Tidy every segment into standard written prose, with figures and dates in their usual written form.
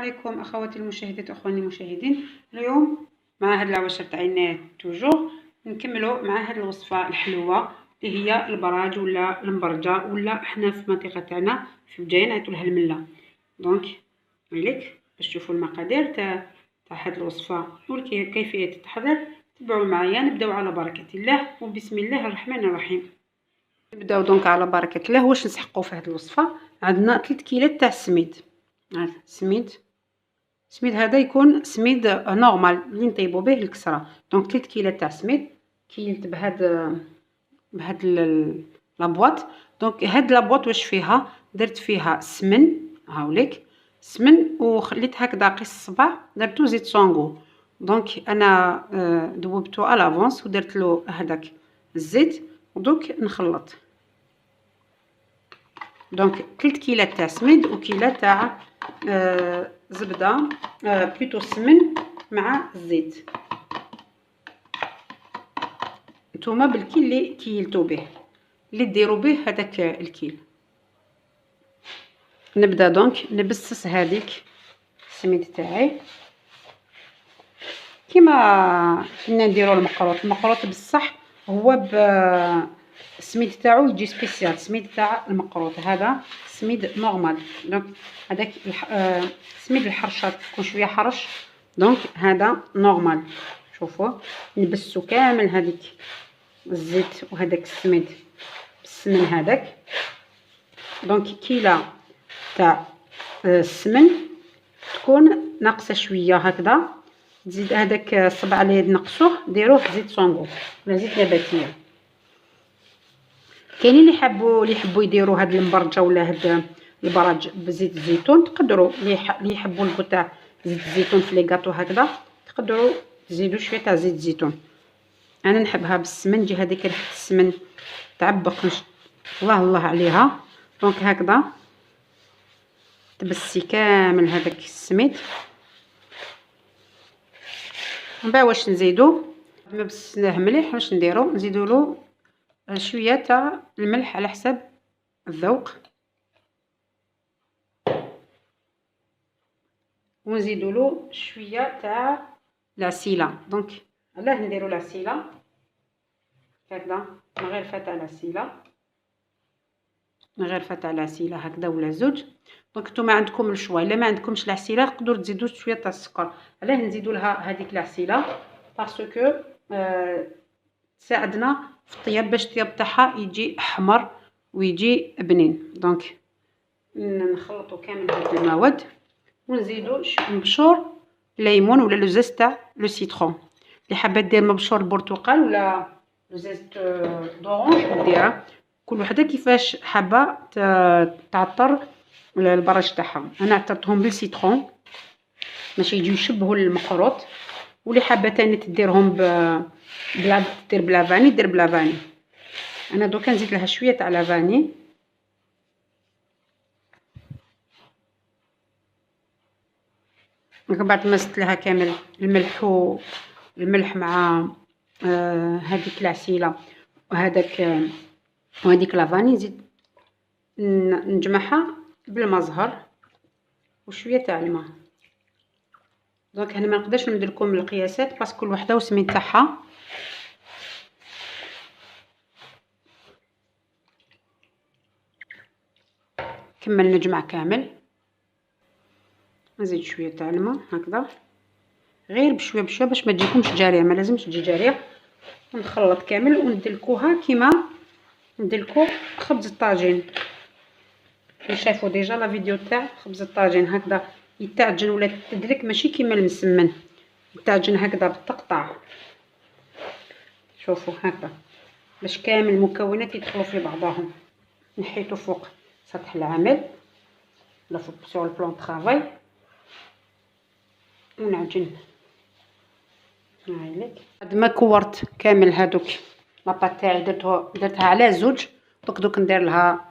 عليكم اخواتي المشاهدات واخواني المشاهدين. اليوم مع هاد العواشر تاعنا توجور نكملوا مع هاد الوصفه الحلوه اللي هي البراج ولا المبرجه، ولا حنا في المنطقه تاعنا في بجايه نعيطوا لها المله. دونك مليك باش تشوفوا المقادير تاع هاد الوصفه وكيفيه التحضير. تبعوا معايا، نبداو على بركه الله وبسم الله الرحمن الرحيم. نبداو دونك على بركه الله. واش نسحقوا في هاد الوصفه؟ عندنا 3 كيلات تاع السميد. السميد هذا يكون سميد نورمال اللي نطيبوا به الكسره. دونك 3 كيلات تاع سميد كيلت بهاد لابواط. دونك هاد لابواط واش فيها؟ درت فيها سمن، هاوليك سمن، وخليت هكذا قيس الصباع، درتو زيت سونغو. دونك انا ذوبتو على لافونس ودرت له هذاك الزيت ودوك نخلط. دونك 3 كيلات تاع سميد وكيله تاع زبده، بلوتو السمن مع الزيت. نتوما بالكيل اللي كيلتو به، اللي ديروا به هذاك الكيل. نبدا دونك نبسس هذيك السميد تاعي كيما كنا نديروا المقروط بصح هو السميد تاعو يجي سبيسيال. السميد تاع المقروط هذا سميد نورمال. دونك هذاك سميد الحرشات يكون شويه حرش، دونك هذا نورمال. شوفوا نبسو كامل هذيك الزيت وهذاك السميد بالسمن هذاك. دونك كيله تاع السمن تكون ناقصه شويه هكذا، تزيد هذاك الصبع اللي نقصوه ديروه زيت سونغو ولا زيت نباتيه. كاينين اللي يحبوا يديروا هاد المبرجه ولا هاد البراج بزيت الزيتون، تقدروا اللي يحبوا البو تاع زيت الزيتون في لي غاطو هكذا تقدروا تزيدوا شويه تاع زيت الزيتون. انا نحبها بالسمن، تجي هذيك ريحه السمن تعبق الله عليها. دونك هكذا تبسي كامل هذاك السميد. من بعد واش نزيدو؟ ما بسناه مليح واش نديرو؟ نزيدو له شويه تاع الملح على حسب الذوق، ونزيدو له شويه تاع العسيله. دونك علاه نديرو العسيله هكذا، مغرفه تاع العسيله، مغرفه تاع العسيله هكذا ولا زوج. دونك نتوما عندكم الشوا، الا ما عندكمش العسيله تقدروا تزيدوا شويه تاع السكر. علاه نزيدوا لها هذيك العسيله؟ باسكو تساعدنا في الطياب، باش الطياب تاعها يجي احمر ويجي بنين. دونك نخلطوا كامل هاد المواد ونزيدوا مبشور ليمون ولا لوزاز تاع لو سيترون. اللي حابه دير مبشور البرتقال ولا لوزاز دورانج ديرها، كل وحده كيفاش حابه تعطر البراج تاعها. انا عطرتهم بالسيترون باش يجيو يشبهوا المقروط، واللي حابه تاني تديرهم بلا دير بلا فاني دير بلا فاني. انا دوكا نزيد لها شويه تاع لافاني. من بعد ما زدت لها كامل الملح مع هذيك العسيله وهذيك لافاني، نزيد نجمعها بالماء زهر وشويه تاع الماء. دونك هنا ما نقدرش نمد لكم القياسات باسكو كل وحده والسمين تاعها. كمل نجمع كامل، نزيد شويه تاع الماء هكذا غير بشويه باش ما تجيكمش جاريه، ما لازمش تجي جاريه. ونخلط كامل وندلكوها كيما ندلكو خبز الطاجين. شافوا ديجا لا فيديو تاع خبز الطاجين هكذا يتعجن ولا تدلك، ماشي كيما المسمن يتعجن هكذا بالتقطع. شوفوا هكذا باش كامل المكونات يدخلوا في بعضهم. نحيتو فوق سطح العمل ولا فوق سور البلان طرافاي ونعجن. هايليك بعد ما كورت كامل هادوك لاباط تاعي درتها على زوج. دوك ندير لها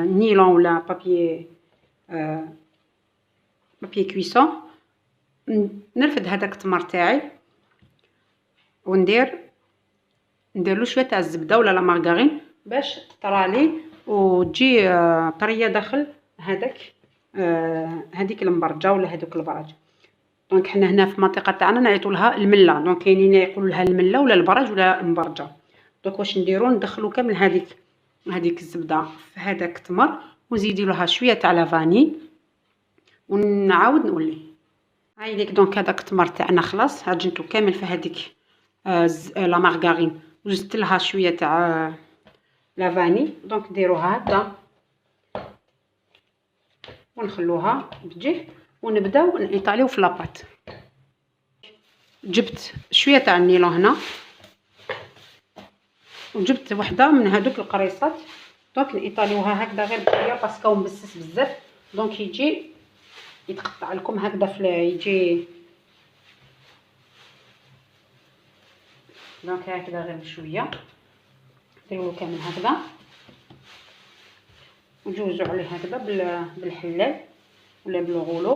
نيلون ولا بابي كويسون. نرفد هذاك التمر تاعي وندير له شويه تاع الزبده ولا لا مارغرين باش تطرالي وتجي طريه داخل هذاك هذيك المبرجه ولا هذوك البراج. دونك حنا هنا في المنطقه تاعنا نعيطوا لها المله. دونك كاينين يقولوا لها المله ولا البراج ولا المبرجه. دونك واش نديرو؟ ندخلوا كامل هذيك الزبده في هذاك التمر ونزيدوا لها شويه تاع لافاني ونعاود نولي. هاي ليك دونك هذاك التمر تاعنا خلاص عجنته كامل في هذيك لا مارغارين وزدت لها شويه تاع لافاني. دونك نديروها هكذا ونخلوها تجي ونبداو نيطاليو في لاباط. جبت شويه تاع النيلون هنا وجبت وحده من هذوك القريصات. دونك نيطاليوها هكذا غير بشويه باسكو مبسس بزاف. دونك يجي يتقطع لكم هكذا في يجي. دونك هكذا غير بشويه نديرو كامل هكذا وجوزوا عليه هكذا بالحلال ولا بالغولو.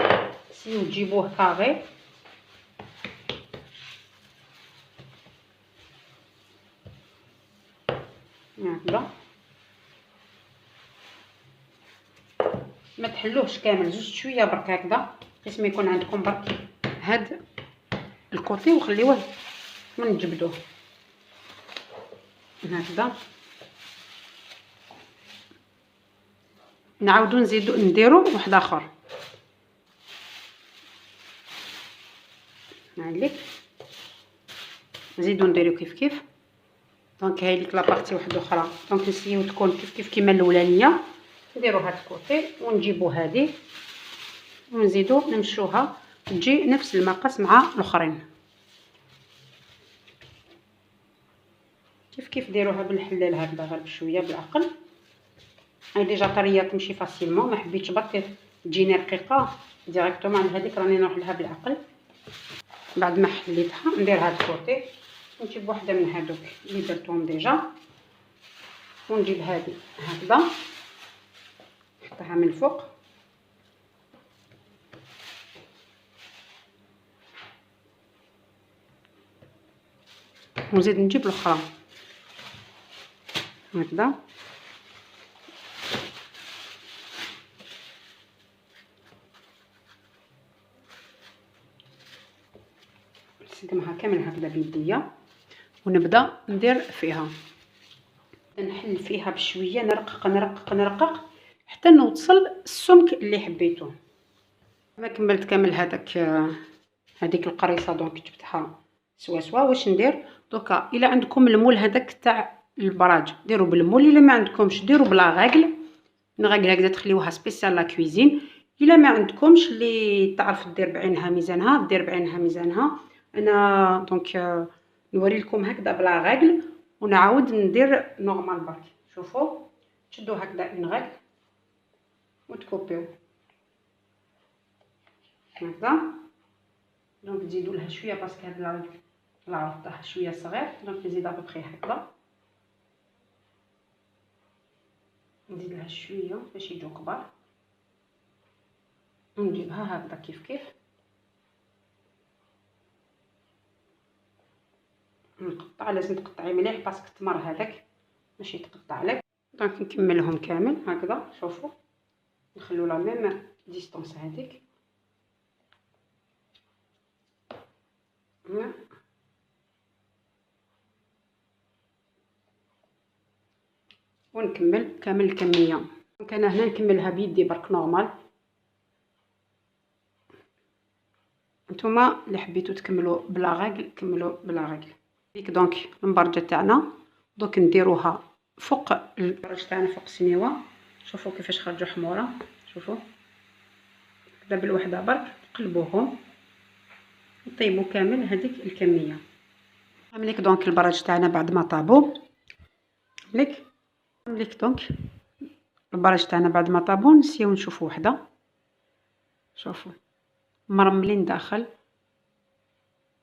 سيو تجيبوه كاري هكذا، ما تحلوهش كامل، زوج شويه برك هكذا قسم يكون عندكم برك هاد الكوتي وخليوه ونجبدوه هكذا. نعاودو نزيدو نديرو واحد اخر. هايليك نزيدو نديرو كيف. دونك هاي ليك لابارتي واحده اخرى. دونك نسيو تكون كيف كيما الاولانيه. نديرو هاد الكوتي ونجيبو هادي ونزيدو نمشوها تجي نفس المقاس مع الاخرين. كيف ديروها بالحلال هكذا غير بشويه بالعقل. هاي ديجا طريه تمشي فاسيلمون. ما حبيتش برك تجيني رقيقه ديريكتومون على هذيك راني نروح لها بالعقل. بعد ما حليتها ندير هاد الكوتي ونجيب وحده من هذوك اللي درتهم ديجا ونجيب هذه هكذا نحطها من الفوق ونزيد نجيب الاخرى هكذا. نسقمها كامل هكذا بيديا ونبدا ندير فيها. نحل فيها بشويه نرقق حتى نوصل السمك اللي حبيته. انا كملت كامل هذيك القريصه. دونك جبتها سوا واش ندير دوكا. الا عندكم المول هذاك تاع البراج ديروا بالمول، الا ما عندكمش ديروا بلا غاغل. نغاغل هكذا تخليوها سبيسيال لا كويزين. الا ما عندكمش اللي تعرف دير بعينها ميزانها دير بعينها ميزانها. انا دونك نوري لكم هكذا بلا غاغل ونعاود ندير نورمال برك. شوفوا تشدوا هكذا اون غاغل وتكوبيو هكذا. دونك تزيدوا لها شويه باسكو هاد العرض تاعها شويه صغير. دونك نزيد ابوبخي هكذا نزيد لها شويه باش يجيو كبار ونجيبها هكذا كيف نقطع. لازم تقطعي مليح باسكو التمر هذاك ماشي يتقطع لك. دونك نكملهم كامل هكذا. شوفوا نخلو لا ميم ديستونس هذيك ونكمل كامل الكميه. دونك انا هنا نكملها بيدي برك نورمال. نتوما اللي حبيتو تكملوا بلا غاغل كملوا بلا غاغل. ديك دونك المبرجه تاعنا دوك نديروها فوق البرج تاعنا فوق السنيوه. شوفوا كيفاش خرجوا حموره. شوفوا كدا بالوحده برك قلبوهم وطيبوا كامل هذيك الكميه. مليك دونك البرج تاعنا بعد ما طابوا مليك دونك البرج تاعنا بعد ما طابوا نسيو نشوفوا وحده. شوفوا مرملين داخل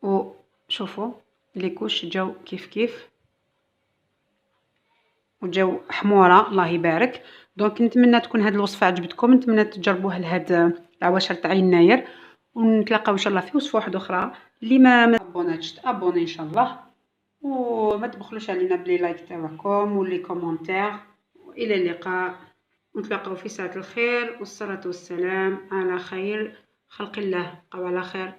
وشوفوا لي كوش جاو كيف وجاو حموره الله يبارك. دونك نتمنى تكون هذه الوصفه عجبتكم. نتمنى تجربوها لهاد العواشر تاع يناير ونتلاقاو ان شاء الله في وصفه واحده اخرى. اللي ما ابوناتش تابوني ان شاء الله وما تبخلوش علينا بلي لايك تاعكم ولي كومونتير. والى اللقاء. ونتلاقاو في ساعة الخير، والصلاة والسلام على خير خلق الله أو على خير